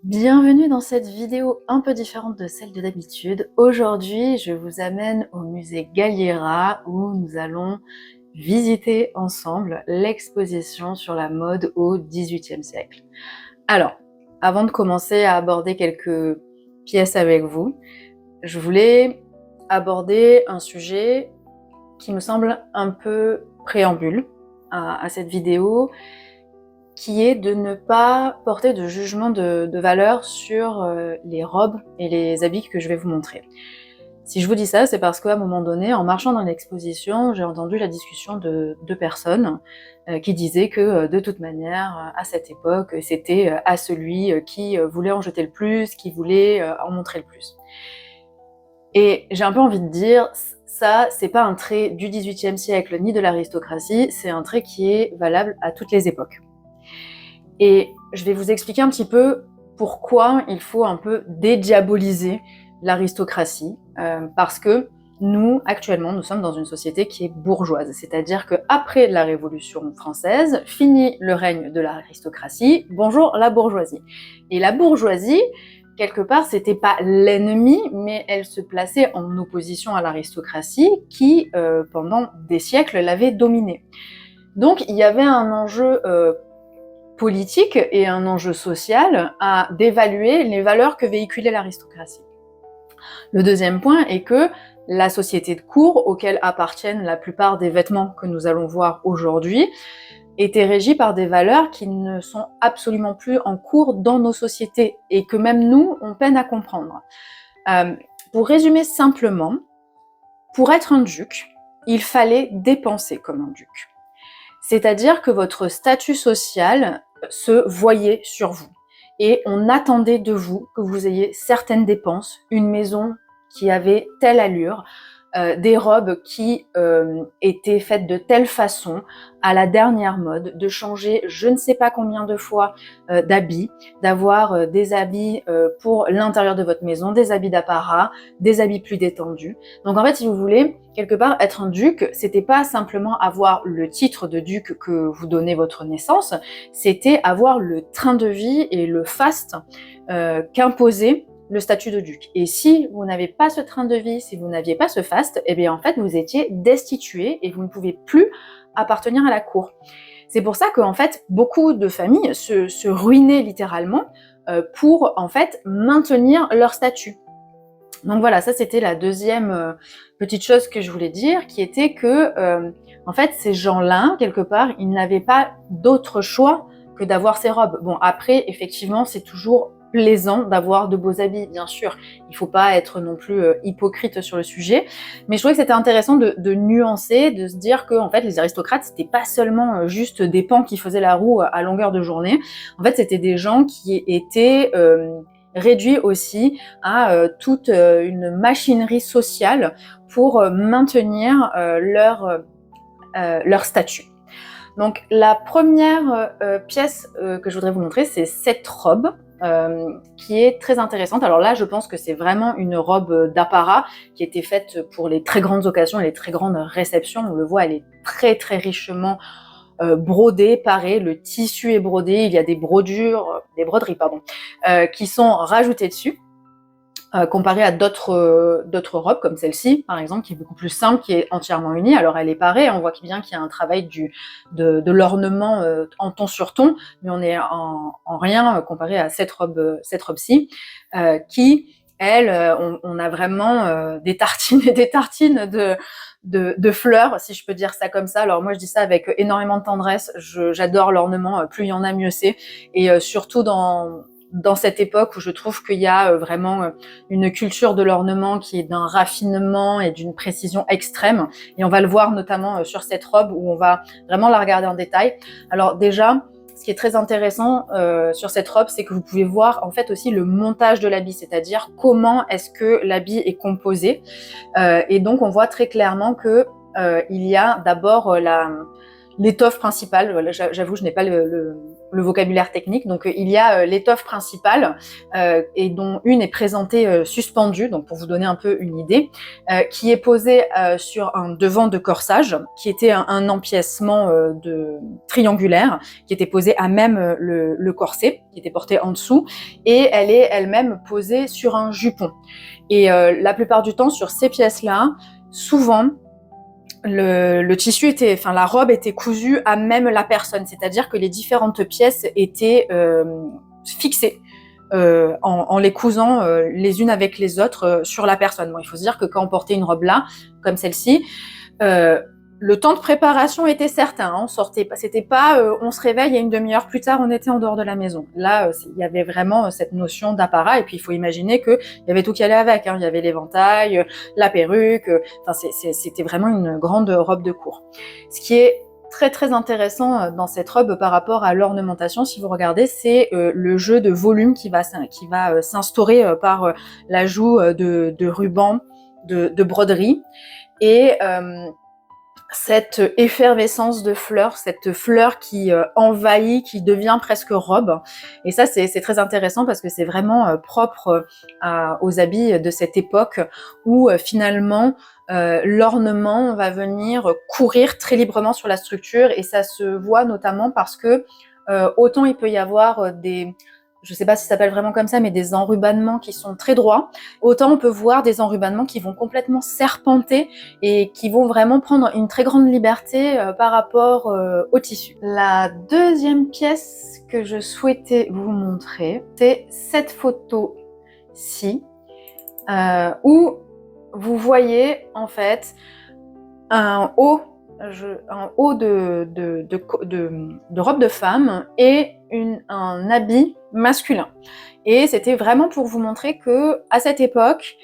Bienvenue dans cette vidéo un peu différente de celle de d'habitude. Aujourd'hui, je vous amène au musée Galliera où nous allons visiter ensemble l'exposition sur la mode au XVIIIe siècle. Alors, avant de commencer à aborder quelques pièces avec vous, je voulais aborder un sujet qui me semble un peu préambule à cette vidéo, qui est de ne pas porter de jugement de valeur sur les robes et les habits que je vais vous montrer. Si je vous dis ça, c'est parce qu'à un moment donné, en marchant dans l'exposition, j'ai entendu la discussion de deux personnes qui disaient que de toute manière, à cette époque, c'était à celui qui voulait en jeter le plus, qui voulait en montrer le plus. Et j'ai un peu envie de dire, ça, c'est pas un trait du XVIIIe siècle ni de l'aristocratie, c'est un trait qui est valable à toutes les époques. Et je vais vous expliquer un petit peu pourquoi il faut un peu dédiaboliser l'aristocratie, parce que nous, actuellement, nous sommes dans une société qui est bourgeoise, c'est-à-dire qu'après la Révolution française, fini le règne de l'aristocratie, bonjour la bourgeoisie. Et la bourgeoisie, quelque part, c'était pas l'ennemi, mais elle se plaçait en opposition à l'aristocratie qui, pendant des siècles, l'avait dominée. Donc il y avait un enjeu politique et un enjeu social à d'évaluer les valeurs que véhiculait l'aristocratie. Le deuxième point est que la société de cour, auquel appartiennent la plupart des vêtements que nous allons voir aujourd'hui, était régie par des valeurs qui ne sont absolument plus en cours dans nos sociétés et que même nous, on peine à comprendre. Pour résumer simplement, pour être un duc, il fallait dépenser comme un duc. C'est-à-dire que votre statut social se voyait sur vous. Et on attendait de vous que vous ayez certaines dépenses, une maison qui avait telle allure, des robes qui étaient faites de telle façon, à la dernière mode, de changer je ne sais pas combien de fois d'habits, d'avoir des habits pour l'intérieur de votre maison, des habits d'apparat, des habits plus détendus. Donc en fait, si vous voulez, quelque part, être un duc, c'était pas simplement avoir le titre de duc que vous donnait votre naissance, c'était avoir le train de vie et le faste qu'imposait le statut de duc. Et si vous n'avez pas ce train de vie, si vous n'aviez pas ce faste, eh bien en fait vous étiez destitué et vous ne pouvez plus appartenir à la cour. C'est pour ça qu'en fait beaucoup de familles se ruinaient littéralement pour en fait maintenir leur statut. Donc voilà, ça c'était la deuxième petite chose que je voulais dire, qui était que en fait ces gens-là, quelque part, ils n'avaient pas d'autre choix que d'avoir ces robes. Bon, après, effectivement, c'est toujours plaisant d'avoir de beaux habits, bien sûr. Il faut pas être non plus hypocrite sur le sujet. Mais je trouvais que c'était intéressant de nuancer, de se dire que en fait, les aristocrates, c'était pas seulement juste des pans qui faisaient la roue à longueur de journée. En fait, c'était des gens qui étaient réduits aussi à toute une machinerie sociale pour maintenir leur statut. Donc la première pièce que je voudrais vous montrer, c'est cette robe qui est très intéressante. Alors là, je pense que c'est vraiment une robe d'apparat qui était faite pour les très grandes occasions et les très grandes réceptions. On le voit, elle est très très richement brodée, parée, le tissu est brodé, il y a des broderies qui sont rajoutées dessus. Comparé à d'autres robes comme celle-ci, par exemple, qui est beaucoup plus simple, qui est entièrement unie. Alors elle est parée, on voit bien qu'il y a un travail de l'ornement en ton sur ton, mais on est en rien comparé à cette robe-ci, qui, elle, on a vraiment des tartines et des tartines de fleurs, si je peux dire ça comme ça. Alors moi je dis ça avec énormément de tendresse, j'adore l'ornement, plus il y en a mieux c'est, et surtout dans cette époque où je trouve qu'il y a vraiment une culture de l'ornement qui est d'un raffinement et d'une précision extrême. Et on va le voir notamment sur cette robe où on va vraiment la regarder en détail. Alors déjà, ce qui est très intéressant sur cette robe, c'est que vous pouvez voir en fait aussi le montage de l'habit, c'est-à-dire comment est-ce que l'habit est composé. Et donc on voit très clairement que il y a d'abord l'étoffe principale. Voilà, j'avoue, je n'ai pas le vocabulaire technique. Donc il y a l'étoffe principale et dont une est présentée suspendue, donc pour vous donner un peu une idée, qui est posée sur un devant de corsage, qui était un empiècement triangulaire, qui était posé à même le corset, qui était porté en dessous, et elle est elle-même posée sur un jupon. Et la plupart du temps, sur ces pièces-là, souvent, le tissu était, enfin la robe était cousue à même la personne, c'est-à-dire que les différentes pièces étaient fixées en les cousant les unes avec les autres sur la personne. Bon, il faut se dire que quand on portait une robe là, comme celle-ci, le temps de préparation était certain. Hein, on sortait pas, c'était pas on se réveille et une demi-heure plus tard on était en dehors de la maison. Là, il y avait vraiment cette notion d'apparat, et puis il faut imaginer que il y avait tout qui allait avec. Hein, il y avait l'éventail, la perruque. Enfin, c'était vraiment une grande robe de cour. Ce qui est très très intéressant dans cette robe par rapport à l'ornementation, si vous regardez, c'est le jeu de volume qui va s'instaurer par l'ajout de rubans, de broderie, et cette effervescence de fleurs, cette fleur qui envahit, qui devient presque robe. Et ça, c'est très intéressant parce que c'est vraiment propre aux habits de cette époque où finalement l'ornement va venir courir très librement sur la structure, et ça se voit notamment parce que autant il peut y avoir je sais pas si ça s'appelle vraiment comme ça, mais des enrubannements qui sont très droits, autant on peut voir des enrubannements qui vont complètement serpenter et qui vont vraiment prendre une très grande liberté par rapport au tissu. La deuxième pièce que je souhaitais vous montrer, c'est cette photo-ci, où vous voyez en fait un haut de robe de femme et un habit masculin. Et c'était vraiment pour vous montrer que à cette époque,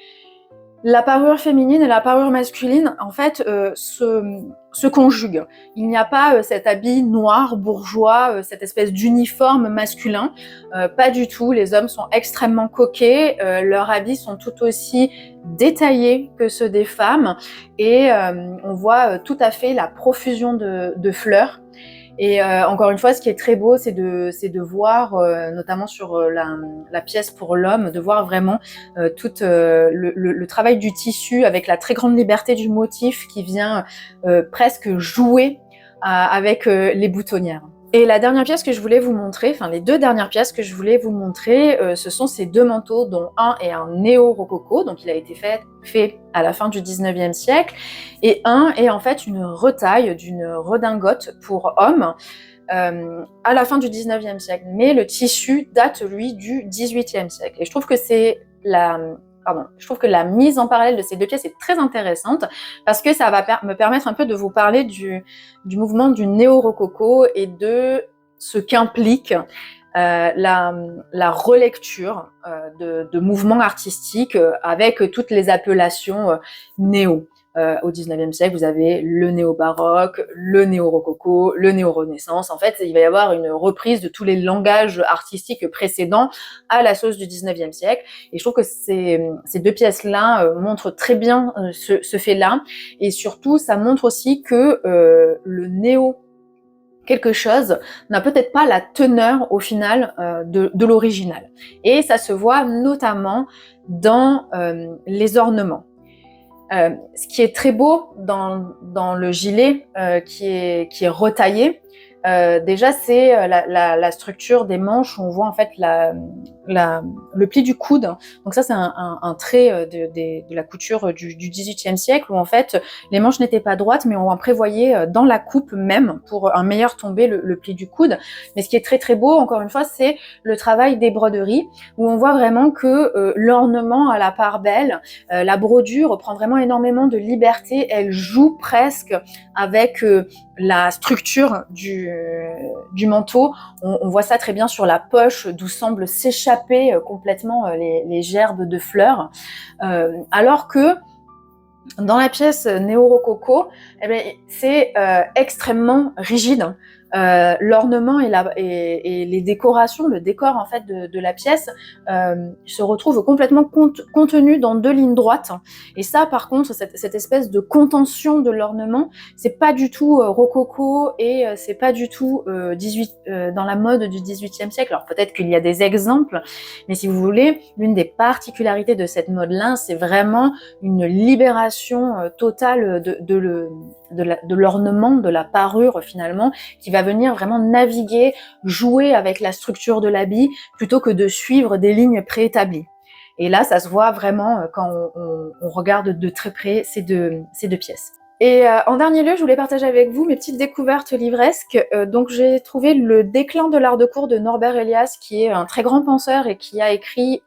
la parure féminine et la parure masculine, en fait, se conjuguent. Il n'y a pas cet habit noir, bourgeois, cette espèce d'uniforme masculin. Pas du tout. Les hommes sont extrêmement coquets. Leurs habits sont tout aussi détaillés que ceux des femmes. Et on voit tout à fait la profusion de fleurs. Et encore une fois, ce qui est très beau, c'est de voir, notamment sur la pièce pour l'homme, de voir vraiment tout le travail du tissu avec la très grande liberté du motif qui vient presque jouer avec les boutonnières. Et la dernière pièce que je voulais vous montrer, enfin les deux dernières pièces que je voulais vous montrer, ce sont ces deux manteaux, dont un est un néo-rococo, donc il a été fait à la fin du 19e siècle, et un est en fait une retaille d'une redingote pour homme à la fin du 19e siècle. Mais le tissu date, lui, du 18e siècle. Et je trouve que la mise en parallèle de ces deux pièces est très intéressante parce que ça va me permettre un peu de vous parler du mouvement du néo-rococo et de ce qu'implique la relecture de mouvements artistiques avec toutes les appellations néo. Au 19e siècle, vous avez le néo-baroque, le néo-rococo, le néo-renaissance. En fait, il va y avoir une reprise de tous les langages artistiques précédents à la sauce du 19e siècle. Et je trouve que ces deux pièces-là montrent très bien ce fait-là. Et surtout, ça montre aussi que le néo quelque chose n'a peut-être pas la teneur au final de l'original. Et ça se voit notamment dans les ornements. Ce qui est très beau dans le gilet qui est retaillé, déjà c'est la structure des manches où on voit en fait le pli du coude. Donc ça c'est un trait de la couture du XVIIIe siècle où en fait les manches n'étaient pas droites mais on en prévoyait dans la coupe même pour un meilleur tombé le pli du coude. Mais ce qui est très très beau encore une fois c'est le travail des broderies où on voit vraiment que l'ornement a la part belle, la brodure prend vraiment énormément de liberté, elle joue presque avec la structure du manteau. On voit ça très bien sur la poche d'où semblent s'échapper complètement les gerbes de fleurs, alors que dans la pièce néo-rococo, eh bien, c'est extrêmement rigide. l'ornement et les décorations, le décor en fait de la pièce se retrouve complètement contenu dans 2 lignes droites. Et ça, par contre, cette espèce de contention de l'ornement, c'est pas du tout rococo et c'est pas du tout dans la mode du XVIIIe siècle. Alors peut-être qu'il y a des exemples, mais si vous voulez, l'une des particularités de cette mode-là, c'est vraiment une libération totale de l'ornement, de la parure finalement, qui va venir vraiment naviguer, jouer avec la structure de l'habit, plutôt que de suivre des lignes préétablies. Et là, ça se voit vraiment quand on regarde de très près ces deux pièces. Et en dernier lieu, je voulais partager avec vous mes petites découvertes livresques. Donc j'ai trouvé Le déclin de l'art de cour de Norbert Elias, qui est un très grand penseur et qui a écrit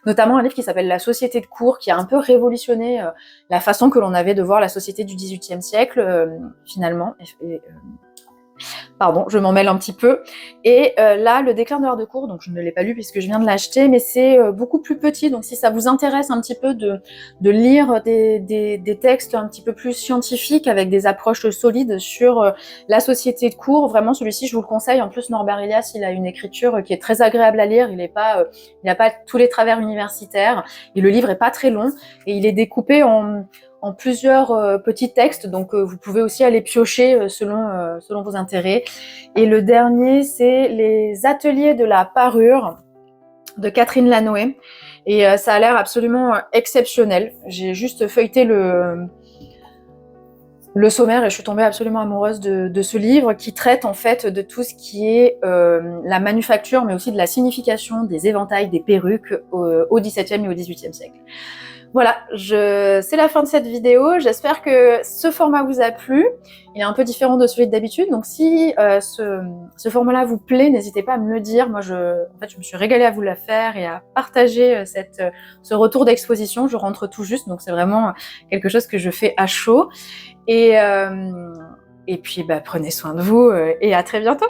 notamment un livre qui s'appelle La société de cour, qui a un peu révolutionné la façon que l'on avait de voir la société du XVIIIe siècle, finalement. Pardon, je m'en mêle un petit peu. Et là, Le déclin de l'art de cour, donc je ne l'ai pas lu puisque je viens de l'acheter, mais c'est beaucoup plus petit. Donc si ça vous intéresse un petit peu de lire des textes un petit peu plus scientifiques avec des approches solides sur la société de cour, vraiment celui-ci, je vous le conseille. En plus, Norbert Elias, il a une écriture qui est très agréable à lire. Il n'a pas tous les travers universitaires. Et le livre est pas très long. Et il est découpé en plusieurs petits textes, donc vous pouvez aussi aller piocher selon vos intérêts. Et le dernier, c'est Les ateliers de la parure de Catherine Lanoë. Et ça a l'air absolument exceptionnel. J'ai juste feuilleté le sommaire et je suis tombée absolument amoureuse de ce livre qui traite en fait de tout ce qui est la manufacture, mais aussi de la signification des éventails, des perruques au XVIIe et au XVIIIe siècle. Voilà, c'est la fin de cette vidéo. J'espère que ce format vous a plu. Il est un peu différent de celui d'habitude, donc si ce format-là vous plaît, n'hésitez pas à me le dire. Moi, en fait, je me suis régalée à vous la faire et à partager ce retour d'exposition. Je rentre tout juste, donc c'est vraiment quelque chose que je fais à chaud. Et puis, prenez soin de vous et à très bientôt.